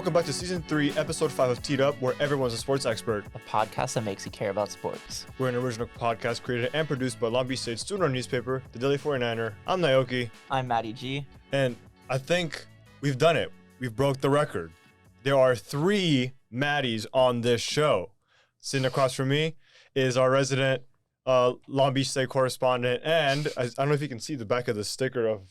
welcome back to Season 3, Episode 5 of Teed Up, where everyone's a sports expert. A podcast that makes you care about sports. We're an original podcast created and produced by Long Beach State student-run newspaper, The Daily 49er. I'm Naoki. I'm Matty G. And I think we've done it. We've broke the record. There are 3 Mattys on this show. Sitting across from me is our resident Long Beach State correspondent, and I don't know if you can see the back of the sticker of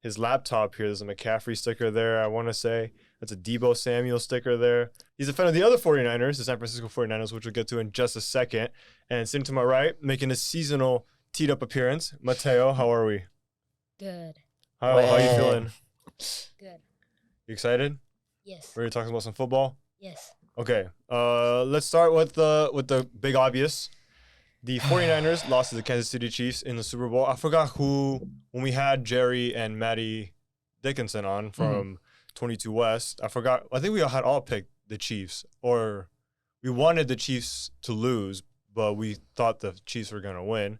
his laptop here. There's a McCaffrey sticker there, I want to say. That's a Deebo Samuel sticker there. He's a fan of the other 49ers, the San Francisco 49ers, which we'll get to in just a second. And sitting to my right, making a seasonal teed up appearance, Mateo, how are we? Good. How are you feeling? Good. You excited? Yes. Ready to talk about some football? Yes. Okay, let's start with the big obvious. The 49ers lost to the Kansas City Chiefs in the Super Bowl. I forgot who, when we had Jerry and Matty Dickinson on from 22 West, I think we had all picked the Chiefs, or we wanted the Chiefs to lose, but we thought the Chiefs were going to win.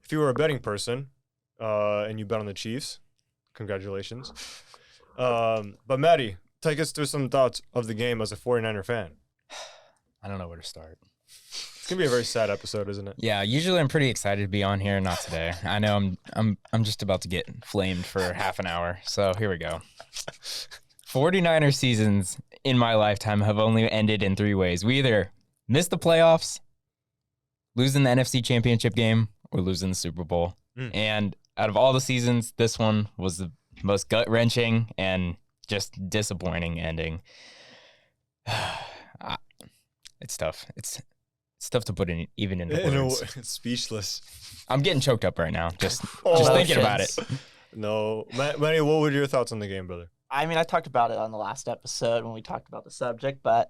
If you were a betting person and you bet on the Chiefs, congratulations. But Matty, take us through some thoughts of the game as a 49er fan. I don't know where to start. It's gonna be a very sad episode, isn't it? Yeah, usually I'm pretty excited to be on here, not today. I know I'm just about to get flamed for half an hour, so here we go. 49er seasons in my lifetime have only ended in 3 ways. We either miss the playoffs, losing the NFC Championship game, or losing the Super Bowl. And out of all the seasons, this one was the most gut-wrenching and just disappointing ending. It's tough. It's tough to put in even into words. It's speechless. I'm getting choked up right now. Just thinking about it. No, Matty, what were your thoughts on the game, brother? I mean, I talked about it on the last episode when we talked about the subject, but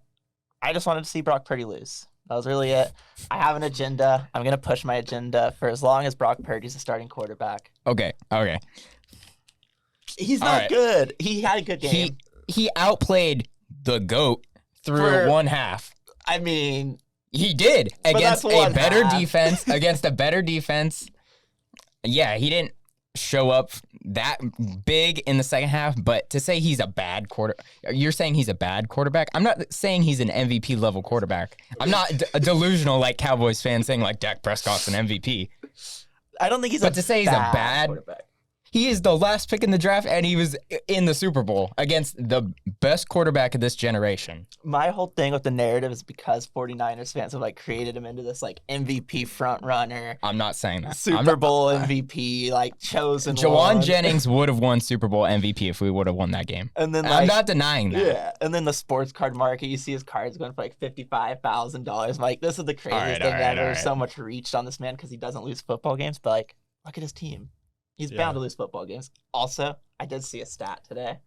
I just wanted to see Brock Purdy lose. That was really it. I have an agenda. I'm going to push my agenda for as long as Brock Purdy's the starting quarterback. Okay. He's not good. He had a good game. He outplayed the GOAT through one half. I mean, he did against a better half. defense. Against a better defense. Yeah, he didn't show up that big in the second half, but to say he's a bad you're saying he's a bad quarterback? I'm not saying he's an MVP level quarterback. I'm not delusional like Cowboys fans saying like Dak Prescott's an MVP. I don't think he's to say he's a bad quarterback. He is the last pick in the draft, and he was in the Super Bowl against the best quarterback of this generation. My whole thing with the narrative is because 49ers fans have created him into this MVP front runner. I'm not saying that. Super Bowl MVP, chosen Jawan one. Jennings would have won Super Bowl MVP if we would have won that game. And then I'm not denying that. Yeah, and then the sports card market, you see his cards going for $55,000. This is the craziest thing ever. So much reached on this man because he doesn't lose football games, but look at his team. He's bound to lose football games. Also, I did see a stat today.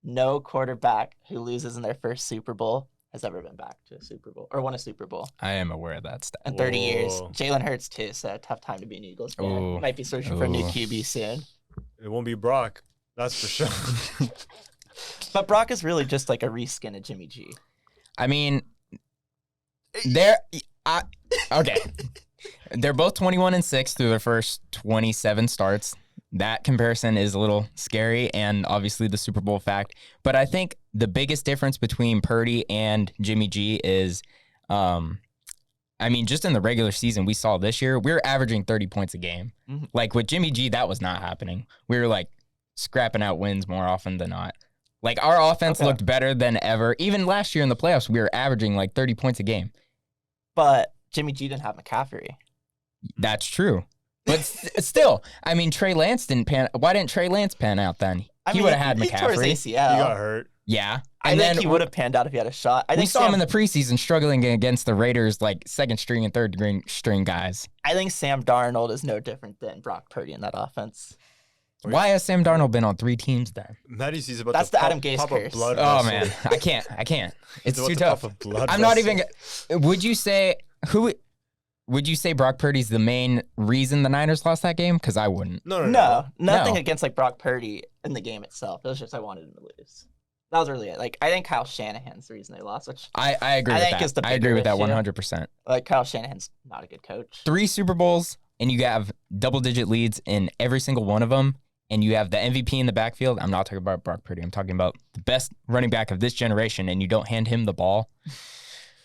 No quarterback who loses in their first Super Bowl has ever been back to a Super Bowl or won a Super Bowl. I am aware of that stat. In 30 years. Jalen Hurts, too, so tough time to be an Eagles fan. Might be searching for a new QB soon. It won't be Brock. That's for sure. But Brock is really just like a reskin of Jimmy G. I mean, okay. They're both 21-6 through their first 27 starts. That comparison is a little scary, and obviously the Super Bowl fact. But I think the biggest difference between Purdy and Jimmy G is, just in the regular season we saw this year, we were averaging 30 points a game. Mm-hmm. With Jimmy G, that was not happening. We were scrapping out wins more often than not. Our offense looked better than ever. Even last year in the playoffs, we were averaging 30 points a game. But Jimmy G didn't have McCaffrey. That's true. But still, Trey Lance didn't pan. Why didn't Trey Lance pan out then? He would have had McCaffrey. He tore his ACL. He got hurt. Yeah. I think he would have panned out if he had a shot. We saw him in the preseason struggling against the Raiders, second string and third string guys. I think Sam Darnold is no different than Brock Purdy in that offense. Why has Sam Darnold been on 3 teams then? Matty sees about That's the Adam Gase curse. Oh, man. I can't. It's too tough. I'm not even... Would you say Brock Purdy's the main reason the Niners lost that game? Because I wouldn't. No. Nothing against Brock Purdy in the game itself. It was just I wanted him to lose. That was really it. I think Kyle Shanahan's the reason they lost, which I agree with that. I agree with that 100%. Kyle Shanahan's not a good coach. 3 Super Bowls, and you have double-digit leads in every single one of them, and you have the MVP in the backfield, I'm not talking about Brock Purdy. I'm talking about the best running back of this generation, and you don't hand him the ball.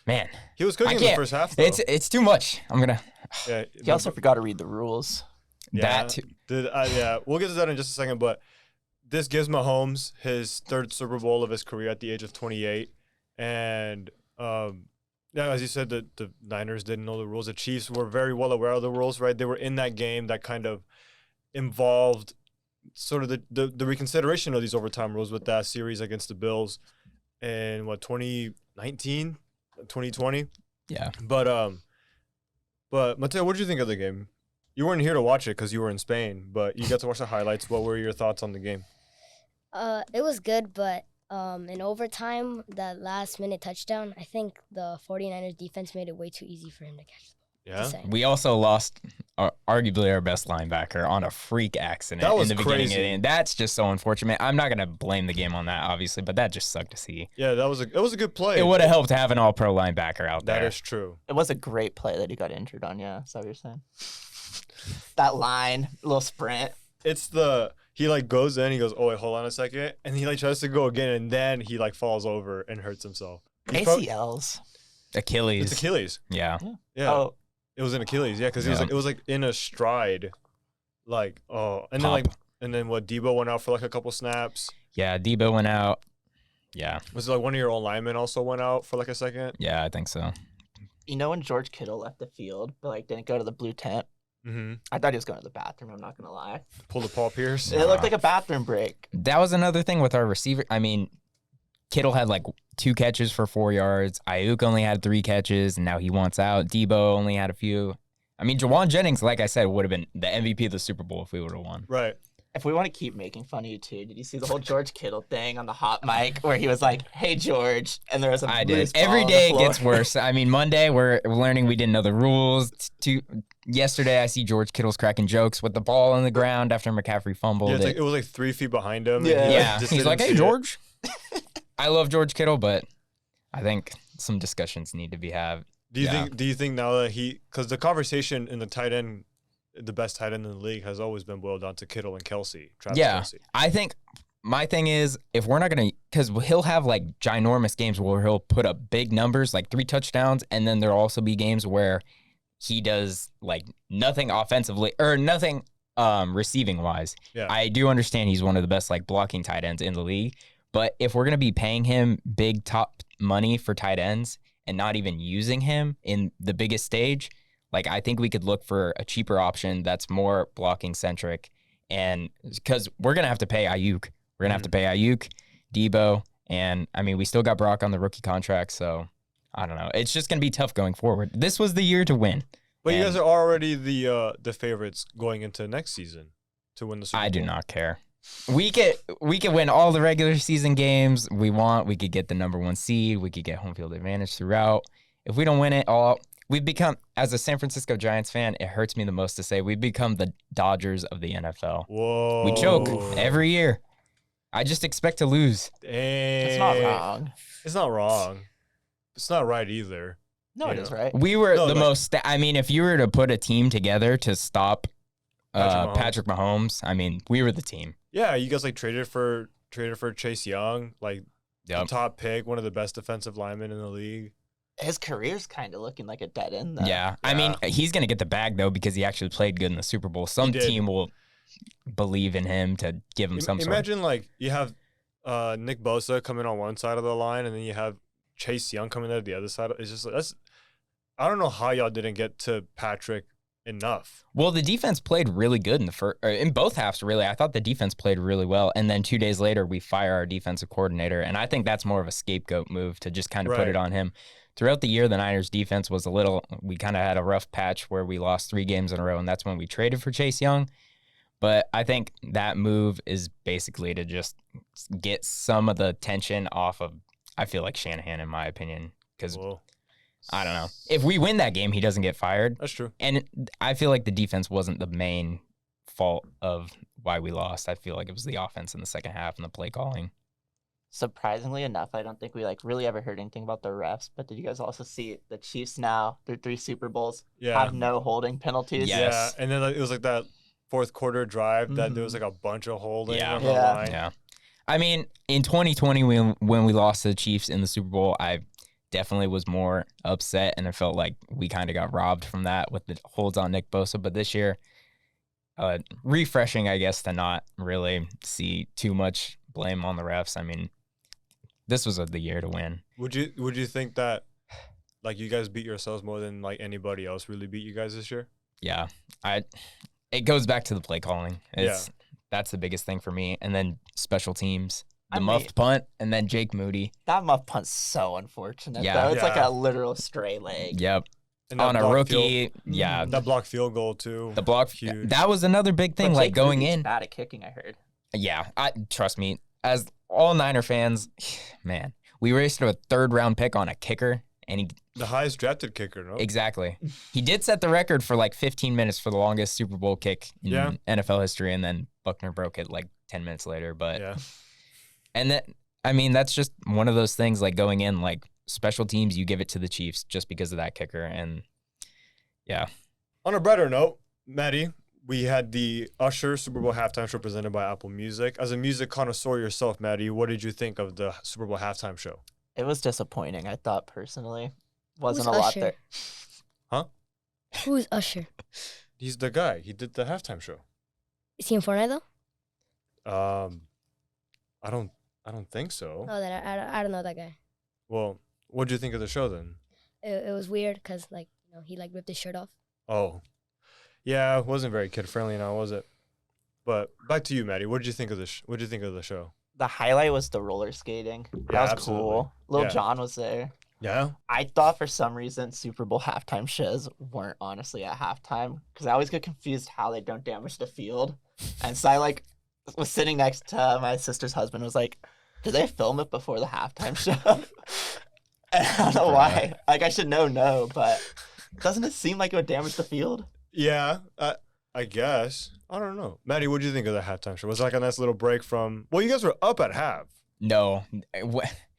Man, He was cooking in the first half, though. It's too much. I'm gonna. Yeah, He also forgot to read the rules. That too. Yeah, we'll get to that in just a second, but this gives Mahomes his third Super Bowl of his career at the age of 28. And yeah, as you said, the Niners didn't know the rules. The Chiefs were very well aware of the rules, right? They were in that game that kind of involved sort of the reconsideration of these overtime rules with that series against the Bills in, 2019, 2020? Yeah. But Mateo, what did you think of the game? You weren't here to watch it because you were in Spain, but you got to watch the highlights. What were your thoughts on the game? It was good, but in overtime, that last-minute touchdown, I think the 49ers defense made it way too easy for him to catch the ball. Yeah. We also lost arguably our best linebacker on a freak accident That was in the beginning crazy. of the game. That's just so unfortunate. I'm not gonna blame the game on that, obviously, but that just sucked to see. Yeah, it was a good play. It would have helped to have an all-pro linebacker out there. That is true. It was a great play that he got injured on. Yeah, is that what you're saying? That line, little sprint. It's he like goes in, he goes, oh wait, hold on a second, and he like tries to go again, and then he like falls over and hurts himself. ACLs. Achilles. It's Achilles. Yeah. Yeah. Oh, It was an Achilles, yeah, because Yeah. it was like in a stride, like and Pop. then what? Debo went out for like a couple snaps. Yeah, Debo went out. Yeah. Was it like one of your own linemen also went out for like a second? Yeah, I think so. you know when George Kittle left the field, but like didn't go to the blue tent? Mm-hmm. I thought he was going to the bathroom. I'm not gonna lie. Pull the Paul Pierce. It looked like a bathroom break. That was another thing with our receiver. I mean, Kittle had like 2 catches for 4 yards. Ayuk only had 3 catches, and now he wants out. Debo only had a few. I mean, Jawan Jennings, like I said, would have been the MVP of the Super Bowl if we would have won. Right. If we want to keep making fun of you too, did you see the whole George Kittle thing on the hot mic where he was like, "Hey George," and there was a I loose did. ball Every on the day it floor? gets worse. I mean, Monday we're learning we didn't know the rules. Yesterday I see George Kittle's cracking jokes with the ball on the ground after McCaffrey fumbled. Yeah, it. it was like 3 feet behind him. and Yeah. he, Yeah, just he's didn't like, "Hey see it." George." I love George Kittle, but I think some discussions need to be had. Do you Yeah. think now that because the conversation in the tight end, the best tight end in the league has always been boiled down to Kittle and Kelsey, Travis Yeah. Kelsey. I think my thing is if we're not gonna, because he'll have like ginormous games where he'll put up big numbers, like 3 touchdowns, and then there'll also be games where he does like nothing offensively or nothing receiving wise. Yeah. I do understand he's one of the best like blocking tight ends in the league, but if we're gonna be paying him big top money for tight ends and not even using him in the biggest stage, like I think we could look for a cheaper option that's more blocking centric, and because we're gonna have to pay Ayuk, we're gonna have to pay Ayuk, Debo, and I mean we still got Brock on the rookie contract, so I don't know. It's just gonna be tough going forward. This was the year to win. But you And guys are already the favorites going into next season to win the Super Bowl. I do not care. We could win all the regular season games we want. We could get the number 1 seed. We could get home field advantage throughout. If we don't win it all, we've become, as a San Francisco Giants fan, it hurts me the most to say we've become the Dodgers of the NFL. Whoa. We choke every year. I just expect to lose. Dang. It's not wrong. It's not wrong. It's not right either. No, it Yeah. is right. We were No, the like- most. I mean, if you were to put a team together to stop Patrick Patrick Mahomes, I mean, we were the team. Yeah, you guys like traded for Chase Young, like Yep. top pick, one of the best defensive linemen in the league. His career's kind of looking like a dead end. Though. Yeah. I mean, he's going to get the bag, though, because he actually played good in the Super Bowl. Some did. team will believe in him to give him some sort. Imagine like you have Nick Bosa coming on one side of the line, and then you have Chase Young coming out the other side. It's just that's. I don't know how y'all didn't get to Patrick enough. Well, the defense played really good in the first, in both halves, really. I thought the defense played really well. And then 2 days later, we fire our defensive coordinator. And I think that's more of a scapegoat move to just kind of put Right. it on him. Throughout the year, the Niners defense was we kind of had a rough patch where we lost 3 games in a row. And that's when we traded for Chase Young. But I think that move is basically to just get some of the tension off of, I feel like Shanahan, in my opinion, because Whoa, I don't know. If we win that game, he doesn't get fired. that's true. And I feel like the defense wasn't the main fault of why we lost. I feel like it was the offense in the second half and the play calling. Surprisingly enough, I don't think we like really ever heard anything about the refs. But did you guys also see the Chiefs now through 3 Super Bowls Yeah. have no holding penalties? Yeah. Yes. Yeah, and then like, it was like that fourth quarter drive that there was like a bunch of holding on the Yeah. line. Yeah. I mean, in 2020, when we lost to the Chiefs in the Super Bowl, I definitely was more upset, and I felt like we kind of got robbed from that with the holds on Nick Bosa. But this year, refreshing, I guess, to not really see too much blame on the refs. I mean, this was the year to win. Would you think that like you guys beat yourselves more than like anybody else really beat you guys this year? Yeah, it goes back to the play calling. That's the biggest thing for me. And then special teams, the muffed punt, and then Jake Moody. That muffed punt's so unfortunate. Yeah. Though. It's like a literal stray leg. Yep. And On a rookie, yeah. That block field goal too. The block, huge. that was another big thing, But like Jake going Moody's in. bad at kicking, I heard. Yeah, trust me, as all Niner fans, man, we raced a 3rd-round pick on a kicker, and The highest drafted kicker, no? exactly. He did set the record for like 15 minutes for the longest Super Bowl kick in NFL history, and then Buckner broke it like 10 minutes later. But and that, I mean, that's just one of those things. Like going in, like special teams, you give it to the Chiefs just because of that kicker, and yeah. On a brighter note, Matty, we had the Usher Super Bowl halftime show presented by Apple Music. As a music connoisseur yourself, Matty, what did you think of the Super Bowl halftime show? It was disappointing, I thought, personally. Wasn't Who's a lot Usher? there. Who's Usher? He's the guy. He did the halftime show. Is he in Fortnite though? I don't think so. Oh, then I don't know that guy. Well, what did you think of the show then? It was weird because like he like ripped his shirt off. Oh, yeah, it wasn't very kid friendly now, was it? But back to you, Matty. What did you think of what did you think of the show? The highlight was the roller skating. That Yeah, was absolutely. cool. Lil Yeah. Jon was there. Yeah. I thought for some reason Super Bowl halftime shows weren't honestly at halftime because I always get confused how they don't damage the field. And so I was sitting next to my sister's husband was like, did they film it before the halftime show? And I don't know why. Like I should know, but doesn't it seem like it would damage the field? Yeah, I guess. I don't know. Matty, what did you think of the halftime show? Was it like a nice little break from... Well, you guys were up at half. No, It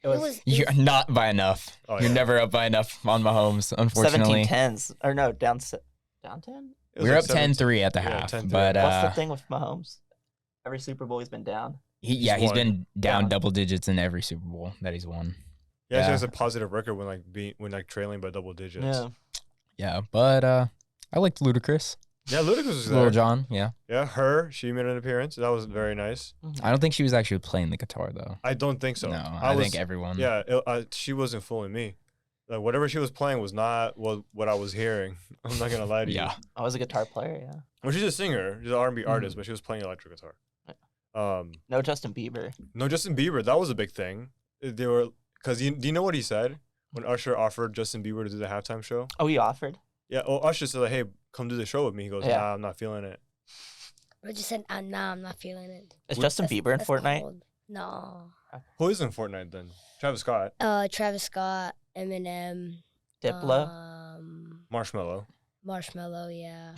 was you're not by enough. Oh, You're yeah. never up by enough on Mahomes, unfortunately. 17-10s. Or no, down 10? It was We were like up 10-3 at the yeah, half. 10-3. But What's the thing with Mahomes? Every Super Bowl he's been down. he's won. been down Yeah. double digits in every Super Bowl that he's won. Yeah, he Yeah. has a positive record when trailing by double digits. Yeah. Yeah, but I liked Ludacris. Yeah, Ludacris was Lil there. Jon, yeah. Yeah, she made an appearance. That was very nice. I don't think she was actually playing the guitar though. I don't think so. No, I think everyone. Yeah, she wasn't fooling me. Like whatever she was playing was not what I was hearing. I'm not gonna lie to you. Yeah. I was a guitar player, yeah. Well, she's a singer. She's an R&B artist, but she was playing electric guitar. No Justin Bieber. No, Justin Bieber. That was a big thing. They were because do you know what he said when Usher offered Justin Bieber to do the halftime show? Oh, he offered? Yeah. Oh, Usher said, like, "Hey, come do the show with me." He goes, Yeah. "Nah, I'm not feeling it." Bro just said, nah, I'm not feeling it. Is Justin Bieber in That's Fortnite? cold. No. Who is in Fortnite then? Travis Scott, Travis Scott, Eminem, Diplo? Marshmello, Marshmello, yeah.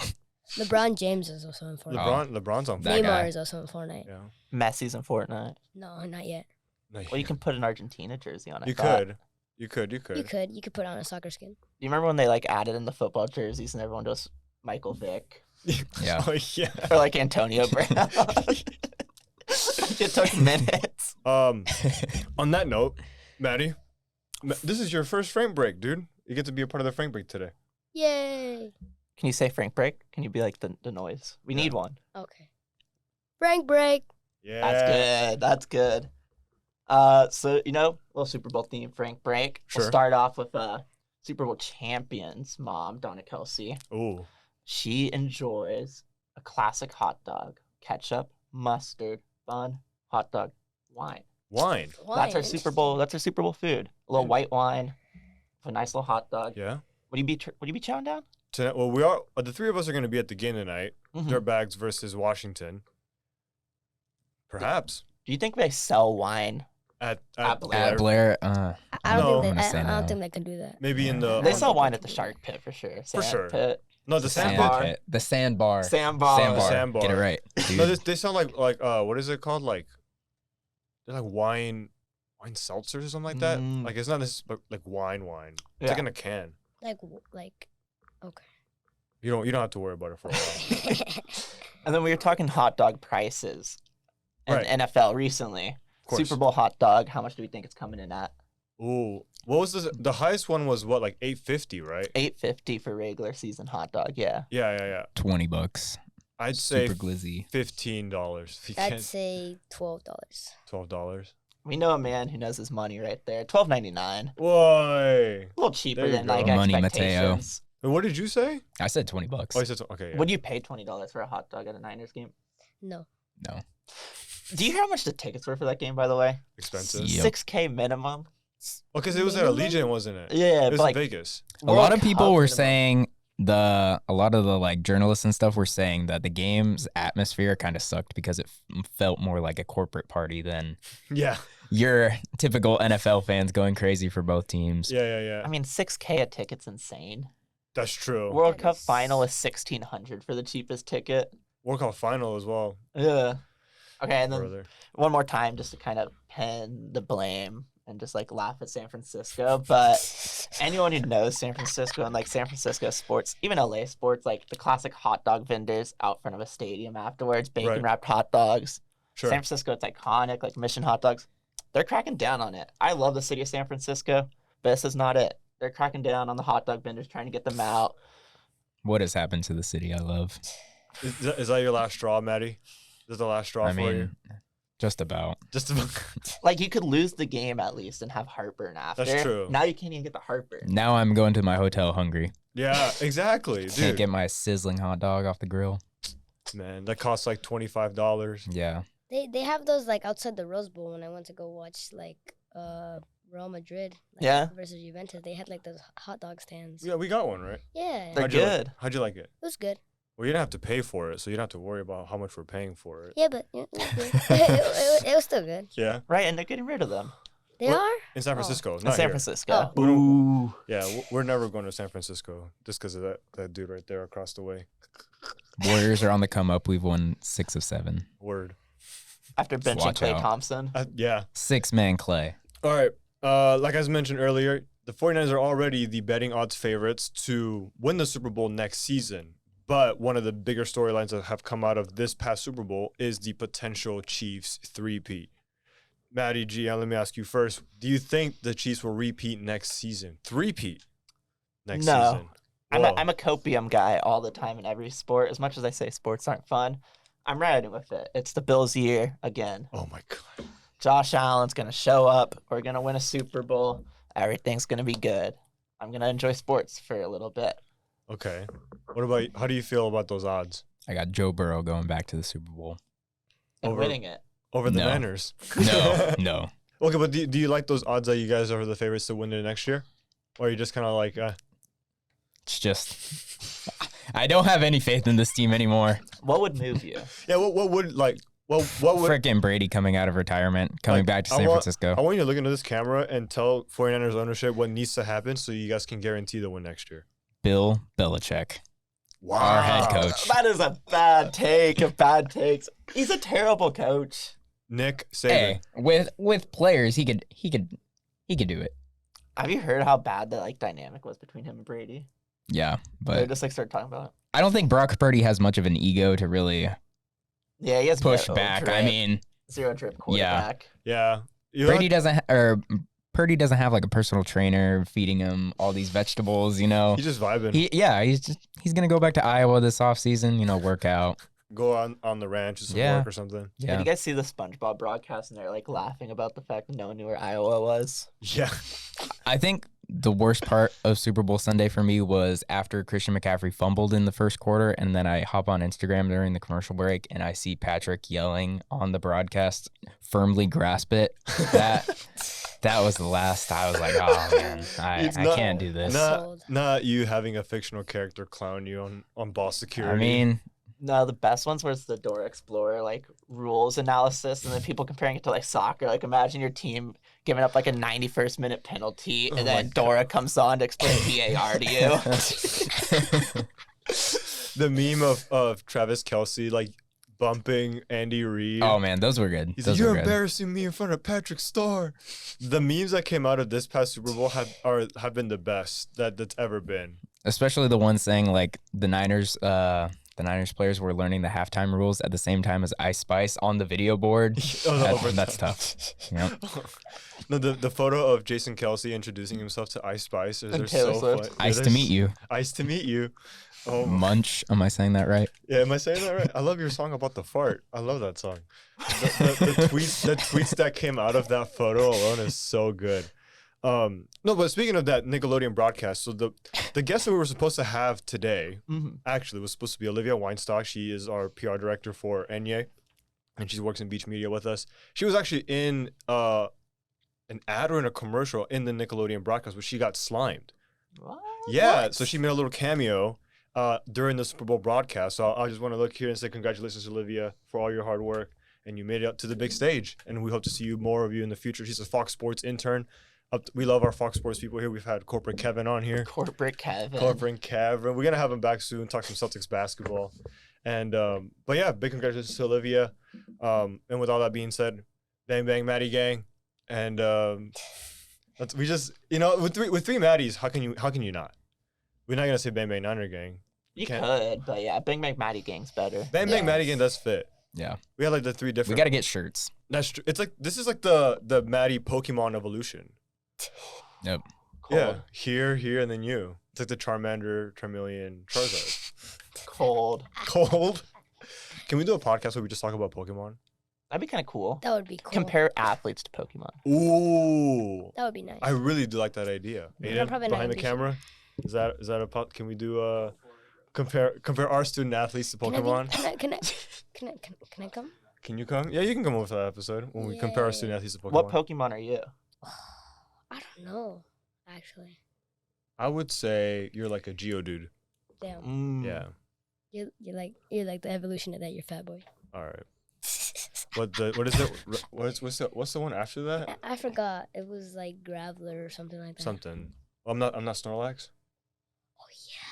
LeBron James is also in Fortnite. LeBron's on That Fortnite. guy. Neymar is also in Fortnite. Yeah. Messi's in Fortnite. No, not yet. No, Well, you can put an Argentina jersey on it. You could. You could. You could put on a soccer skin. Do you remember when they added in the football jerseys and everyone goes Michael Vick Yeah. Oh yeah. or Antonio Brown? It took minutes. On that note, Matty, this is your first Frank break, dude. You get to be a part of the Frank break today. Yay. Can you say Frank break? Can you be like the noise? We need one. Okay. Frank break. Yeah. That's good. So little Super Bowl theme, Frank break. Sure. We'll start off with Super Bowl champions mom, Donna Kelsey. Ooh. She enjoys a classic hot dog, ketchup, mustard, bun, hot dog, wine. Wine. That's our Super Bowl. That's our Super Bowl food. A little white wine, with a nice little hot dog. Yeah. Would you be chowing down? Tonight, well, we are. The three of us are going to be at the game tonight. Mhm. Dirtbags versus Washington. Perhaps Do you think they sell wine? at At Blair. At Blair, I No. don't I'm think gonna say I don't no. think they can do that. Maybe in the. They sell wine at the Shark Pit for sure. For Sand sure. Pit. No, the sand sandbar. pit. The sandbar. Sandbar. Sandbar. Sandbar. Get it right. No, Dude. they sound like what is it called? Like they're like wine seltzers or something like that. Mm. Like it's not this like wine. It's Yeah. like in a can. Like okay. You don't have to worry about it for a while. And then we were talking hot dog prices in Right. NFL recently. course. Super Bowl hot dog, how much do we think it's coming in at? Ooh, what was the highest one was what, like $8.50, right? $8.50 for regular season hot dog, yeah. Yeah. $20. I'd say Super glizzy. $15. If you I'd can't, say $12. $12. We know a man who knows his money right there. $12.99. Why? A little cheaper There you than go. like Money, Mateo. expectations. And what did you say? I said $20. Oh, you said okay. Yeah. Would you pay $20 for a hot dog at a Niners game? No. No. Do you hear how much the tickets were for that game, by the way? Expensive. Yep. $6K minimum. Oh, because it was at Allegiant, wasn't it? Yeah, It but was like in Vegas. A lot of World people Cup were minimum. saying a lot of the like journalists and stuff were saying that the game's atmosphere kind of sucked because it felt more like a corporate party than Yeah. your typical NFL fans going crazy for both teams. Yeah. I mean, $6K a ticket's insane. That's true. World That Cup is- final is $1,600 for the cheapest ticket. World Cup final as well. Yeah. Okay, and then Further. one more time just to kind of pin the blame and just like laugh at San Francisco. But anyone who knows San Francisco and like San Francisco sports, even LA sports, like the classic hot dog vendors out front of a stadium afterwards, bacon Right. wrapped hot dogs. Sure. San Francisco, it's iconic, like Mission hot dogs. They're cracking down on it. I love the city of San Francisco, but this is not it. They're cracking down on the hot dog vendors, trying to get them out. What has happened to the city I love? Is that your last straw, Matty? Is that the last straw I for you? mean, just about. Just about. Like you could lose the game at least and have heartburn after. That's true. Now you can't even get the heartburn. Now I'm going to my hotel hungry. Yeah, exactly, Can't dude. get my sizzling hot dog off the grill. Man, that costs like $25. Yeah. They have those like outside the Rose Bowl when I went to go watch like Real Madrid Yeah. versus Juventus. They had like those hot dog stands. Yeah, we got one, right? Yeah, They're How'd you like- good. how'd you like it? it was good. Well, you didn't have to pay for it, so you don't have to worry about how much we're paying for it. Yeah, but it was good. it was still good. Yeah, Right, and they're getting rid of them. They What? are. in San Oh. Francisco, In not San here. Francisco. We don't- Ooh. Yeah, we're never going to San Francisco just because of that dude right there across the way. Warriors are on the come up. We've won 6 of 7. Word. After benching watch Klay out. Thompson. Yeah. 6-man Clay. All right. Like I mentioned earlier, the 49ers are already the betting odds favorites to win the Super Bowl next season. But one of the bigger storylines that have come out of this past Super Bowl is the potential Chiefs three-peat. Matty G, let me ask you first. Do you think the Chiefs will repeat next season? Three-peat next No. season? I'm Whoa. a copium guy all the time in every sport. As much as I say sports aren't fun, I'm riding with it. It's the Bills' year again. Oh, my God. Josh Allen's going to show up. We're going to win a Super Bowl. Everything's going to be good. I'm going to enjoy sports for a little bit. Okay. What about how do you feel about those odds I got Joe Burrow going back to the Super Bowl. And Over- winning it. over the No. Niners? No. Okay, but do you like those odds that you guys are the favorites to win it next year? Or are you just kind of like, It's just I don't have any faith in this team anymore. What would move you? yeah, what would, like, well, what would, Frickin' Brady coming out of retirement, coming Like, back to I San want- Francisco. I want you to look into this camera and tell 49ers ownership what needs to happen so you guys can guarantee the win next year. Bill Belichick. Wow. Our head coach. That is a bad take of bad takes. He's a terrible coach. Nick Saban. Hey, with players, he could do it. Have you heard how bad the like dynamic was between him and Brady? Yeah, They but just like started talking about it. I don't think Brock Purdy has much of an ego to really Yeah, he has push no back. drip, I mean, zero drip quarterback. Yeah. You Brady doesn't Purdy doesn't have like a personal trainer feeding him all these vegetables, you know. He's just vibing. He's gonna go back to Iowa this offseason, you know, work out. Go on the ranch, just Yeah. work or something. Did Yeah. you guys see the SpongeBob broadcast and they're like laughing about the fact that no one knew where Iowa was? Yeah. I think the worst part of Super Bowl Sunday for me was after Christian McCaffrey fumbled in the first quarter, and then I hop on Instagram during the commercial break and I see Patrick yelling on the broadcast, "Firmly grasp it." That was the last. I was like, oh man, I It's not- can't do this. Sold. Not you having a fictional character clown you on boss security. I mean, No, the best ones was the Dora Explorer like rules analysis, and then people comparing it to like soccer. Like imagine your team giving up like a 91st minute penalty, and Oh then my Dora comes on to explain VAR to you. the meme of Travis Kelce like bumping Andy Reid. oh man, those were good. He's Those like, you're were good. embarrassing me in front of Patrick Starr. The memes that came out of this past Super Bowl have been the best that's ever been. Especially the ones saying like the Niners the Niners players were learning the halftime rules at the same time as Ice Spice on the video board. That's tough. Yep. No, the photo of Jason Kelsey introducing himself to Ice Spice is so funny. Ice to meet you. Ice to meet you. Oh, Munch. Am I saying that right? yeah, am I saying that right? I love your song about the fart. I love that song. The tweets that came out of that photo alone is so good. No, but speaking of that Nickelodeon broadcast, so the guest that we were supposed to have today actually was supposed to be Olivia Weinstock. She is our PR director for Enye, and she works in Beach Media with us. She was actually in an ad or in a commercial in the Nickelodeon broadcast, where she got slimed. What? Yeah, What? so she made a little cameo during the Super Bowl broadcast. So I just want to look here and say congratulations, Olivia, for all your hard work, and you made it up to the big stage. And we hope to see more of you in the future. She's a Fox Sports intern. We love our Fox Sports people here. We've had Corporate Kevin on here. Corporate Kevin. We're gonna have him back soon. Talk some Celtics basketball. And but yeah, big congratulations to Olivia. And with all that being said, bang bang Matty gang. And we just with three Matties, how can you not? We're not gonna say bang bang Niner gang. You could, but yeah, Bang Bang Matty gang's better. Bang bang Matty gang does fit. Yeah. We had like the three different. We got to get shirts. That's true. It's like this is like the Matty Pokemon evolution. Yep. Cold. Yeah, here, and then you. It's like the Charmander, Charmeleon, Charizard. Cold. Cold. Can we do a podcast where we just talk about Pokemon? That'd be kind of cool. That would be cool. Compare athletes to Pokemon. Ooh. That would be nice. I really do like that idea. Yeah, Aiden, probably not behind the ambitious. camera, is that a pod? Can we do compare our student athletes to Pokemon? Can I come? Can you come? Yeah, you can come over to that episode when we compare our student athletes to Pokemon. What Pokemon are you? I don't know, actually. I would say you're like a Geodude. Damn. Yeah. You're like the evolution of that. You're fat boy. All right. What is it? What's the one after that? I forgot. It was like Graveler or something like that. Something. I'm not Snorlax. Oh yeah.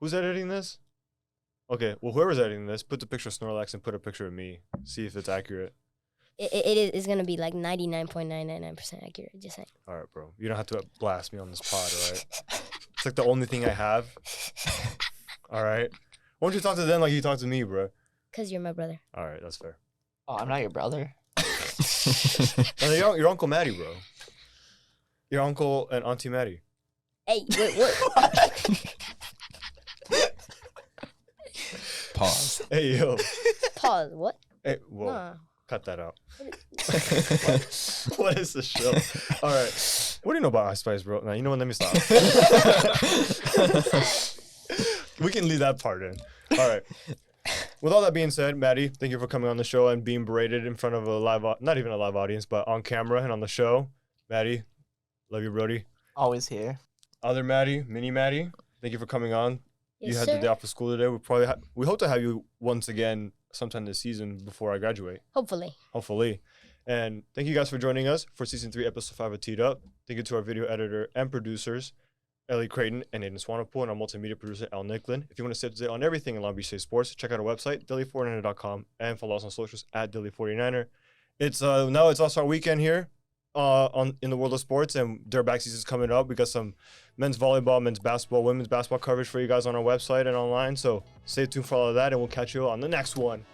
Who's editing this? Okay, well whoever's editing this, put the picture of Snorlax and put a picture of me. See if it's accurate. It is gonna be like 99.999% accurate. Just saying. All right, bro. You don't have to blast me on this pod, all right? It's like the only thing I have. All right. Why don't you talk to them like you talk to me, bro? Cause you're my brother. All right, that's fair. Oh, I'm not your brother. Your Uncle Matty, bro. Your uncle and Auntie Matty. Hey, wait, what? Pause. Hey, yo. Pause. What? Hey, whoa. Nah. Cut that out. What is this show? All right. What do you know about Ice Spice, bro? Now, you know what? Let me stop. We can leave that part in. All right. With all that being said, Matty, thank you for coming on the show and being berated in front of a not even a live audience, but on camera and on the show. Matty, love you, Brody. Always here. Other Matty, Mini Matty, thank you for coming on. Yes, You had sir. the day off of school today. We hope to have you once again sometime this season before I graduate. Hopefully. And thank you guys for joining us for season 3, episode 5 of Teed Up. Thank you to our video editor and producers, Ellie Creighton and Aiden Swanapool, and our multimedia producer, Al Nicklin. If you want to stay up to date on everything in Long Beach State sports, check out our website, Dilly49er.com, and follow us on socials at Dilly49er. It's now it's All-Star Weekend here in the world of sports, and their back season's coming up. We got some men's volleyball, men's basketball, women's basketball coverage for you guys on our website and online. So stay tuned for all of that, and we'll catch you on the next one.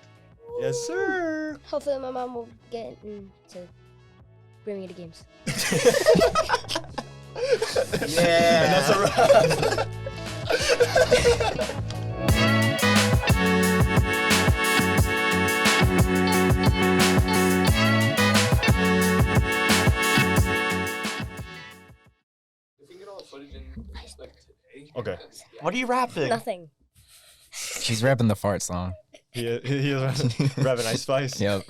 Yes, sir. Hopefully, my mom will get to bring me to games. Yeah. And that's a wrap. Okay. What are you rapping? Nothing. She's rapping the fart song. He is rapping Ice Spice. Yep.